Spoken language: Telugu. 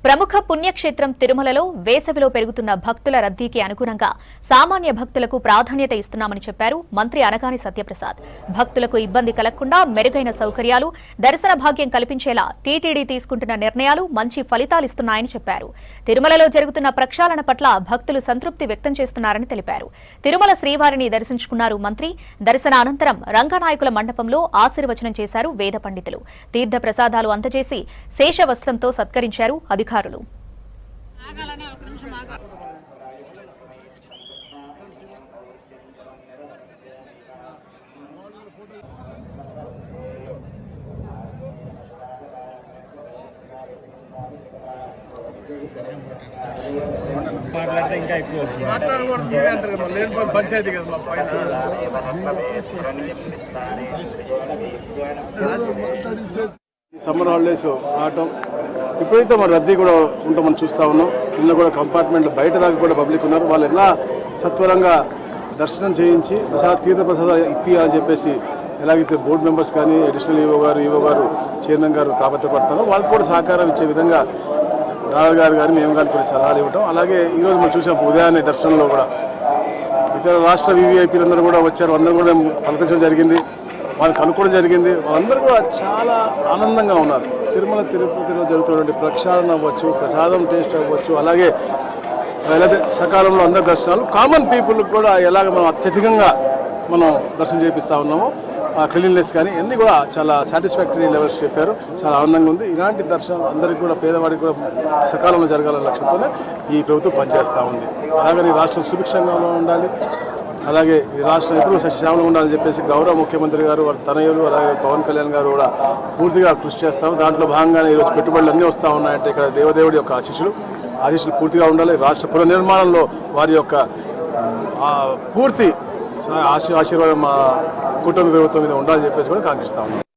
ప్రముఖ పుణ్యక్షేత్రం తిరుమలలో వేసవిలో పెరుగుతున్న భక్తుల రద్దీకి అనుగుణంగా సామాన్య భక్తులకు ప్రాధాన్యత ఇస్తున్నామని చెప్పారు మంత్రి అనగాని సత్యప్రసాద్. భక్తులకు ఇబ్బంది కలగకుండా మెరుగైన సౌకర్యాలు, దర్శన భాగ్యం కల్పించేలా టీటీడీ తీసుకుంటున్న నిర్ణయాలు మంచి ఫలితాలిస్తున్నాయని చెప్పారు. తిరుమలలో జరుగుతున్న ప్రక్షాళన పట్ల భక్తులు సంతృప్తి వ్యక్తం చేస్తున్నారని తెలిపారు. తిరుమల శ్రీవారిని దర్శించుకున్నారు మంత్రి. దర్శన అనంతరం రంగనాయకుల మండపంలో ఆశీర్వచనం చేశారు వేద పండితులు. తీర్థ ప్రసాదాలు అందజేసి శేష వస్త్రంతో సత్కరించారు అధికారులు. ఇంకా ఎక్కువ పంచాయతీ కదా మా పైన సమ్మర్ హాలిడేస్ రావటం ఇప్పుడైతే మన రద్దీ కూడా ఉంటామని చూస్తూ ఉన్నాం. నిన్న కూడా కంపార్ట్మెంట్ బయట దాకా కూడా పబ్లిక్ ఉన్నారు. వాళ్ళు ఎలా సత్వరంగా దర్శనం చేయించి తీర్థ ప్రసాదాలు ఇప్పియాలని చెప్పేసి ఎలాగైతే బోర్డు మెంబర్స్ కానీ అడిషనల్ ఈవో గారు చైర్మన్ గారు తాపత్రపడతారో వాళ్ళకి కూడా సహకారం ఇచ్చే విధంగా డాక్టర్ గారు కానీ మేము కానీ కొన్ని సలహాలు ఇవ్వటం. అలాగే ఈరోజు మనం చూసాం ఉదయాన్నే దర్శనంలో కూడా ఇతర రాష్ట్ర వివిఐపీలందరూ కూడా వచ్చారు. అందరూ కూడా పలకరించడం జరిగింది, వాళ్ళకి కనుక్కోవడం జరిగింది. వాళ్ళందరూ కూడా చాలా ఆనందంగా ఉన్నారు. తిరుమల తిరుపతిలో జరుగుతున్నటువంటి ప్రక్షాళన అవ్వచ్చు, ప్రసాదం టేస్ట్ అవ్వచ్చు, అలాగే సకాలంలో అందరి దర్శనాలు కామన్ పీపుల్కి కూడా ఎలాగ మనం అత్యధికంగా మనం దర్శనం చేపిస్తూ ఉన్నామో క్లీన్లెస్ కానీ అన్నీ కూడా చాలా సాటిస్ఫాక్టరీ లెవెల్స్ చెప్పారు. చాలా ఆనందంగా ఉంది. ఇలాంటి దర్శనాలు అందరికీ కూడా పేదవాడికి కూడా సకాలంలో జరగాలనే లక్ష్యంతోనే ఈ ప్రభుత్వం పనిచేస్తూ ఉంది. అలాగని రాష్ట్రం సుభిక్షంగా ఉండాలి, అలాగే ఈ రాష్ట్రం ఎప్పుడూ సస్యశ్యామలంగా ఉండాలని చెప్పేసి గౌరవ ముఖ్యమంత్రి గారు, వారి తనయులు, అలాగే పవన్ కళ్యాణ్ గారు కూడా పూర్తిగా కృషి చేస్తాము. దాంట్లో భాగంగానే ఈరోజు పెట్టుబడులు అన్నీ వస్తూ ఉన్నాయంటే ఇక్కడ దేవదేవుడి యొక్క ఆశీస్సులు పూర్తిగా ఉండాలి. రాష్ట్ర పునర్నిర్మాణంలో వారి యొక్క పూర్తి ఆశీర్వాదం మా కుటుంబ ప్రభుత్వం మీద ఉండాలని చెప్పేసి కూడా కాంక్షిస్తా ఉన్నాం.